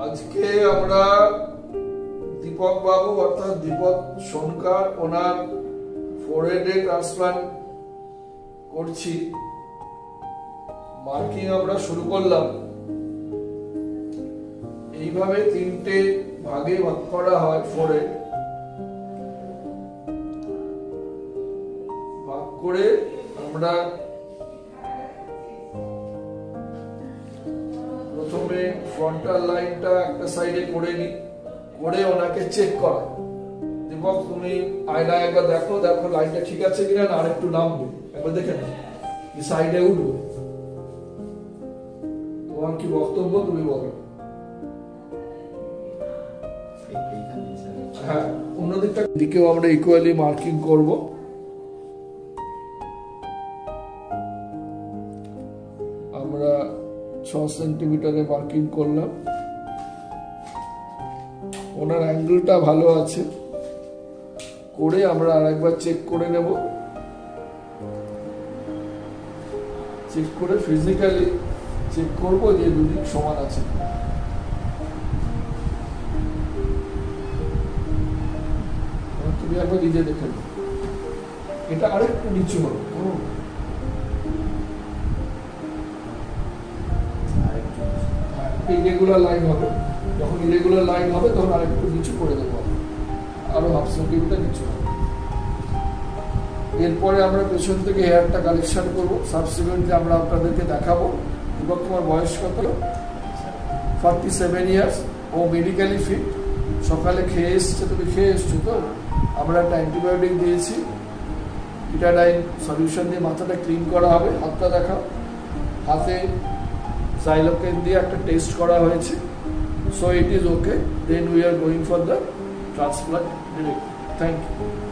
আজকে আমরা দীপক বাবু অর্থাৎ দীপক সোনকার ওনার ফোরহেডে ট্রান্সপ্লান্ট করছি। মার্কিং আমরা শুরু করলাম। এইভাবে তিনটে ভাগে ভাগ করা হয় ফোরহেড। ভাগ করে আমরা প্রথমে ফ্রন্টাল লাইনটা একটা সাইডে করে নিই, করে ওনাকে চেক করা। দীপক তুমি আয়না একবার দেখো, দেখো লাইনটা ঠিক আছে কিনা, না আরেকটু নামবে একবার দেখে নাও, কি সাইডে উঠবে। তোমার কি বক্তব্য তুমি বলো। হ্যাঁ, অন্যদিকটা দিকেও আমরা ইকুয়ালি মার্কিং করব। আমরা 6 সেন্টিমিটারে মার্কিং করলাম। ওনার অ্যাঙ্গেলটা ভালো আছে, করে আমরা আরেকবার চেক করে নেব। চেক করে ফিজিক্যালি চেক করব যে দুদিক সমান আছে। তুমি একবার নিজে দেখে নাও, এটা আরেকটু নিচু হবে। ইরেগুলার লাইন হবে, যখন ইরেগুলার লাইন হবে তখন আরেকটু নিচু করে দেবো, আরো 1/2 সেন্টিমিটার নিচু হবে। এরপরে আমরা পেছন থেকে হেয়ারটা কালেকশন করবো। সাবসিকুয়েন্টলি আমরা আপনাদেরকে দেখাবো। এবং তোমার বয়স কত? 47 ইয়ার্স। ও মেডিকেলি ফিট। সকালে খেয়ে এসছে, তুমি খেয়ে এসছো তো? আমরা একটা অ্যান্টিবায়োটিক দিয়েছি, ইটাডাইন সলিউশন দিয়ে মাথাটা ক্লিন করা হবে। হাতটা দেখাও। হাতে Xylocaine দিয়ে একটা টেস্ট করা হয়েছে। So it is okay. Then we are going for the transplant directly. Thank you.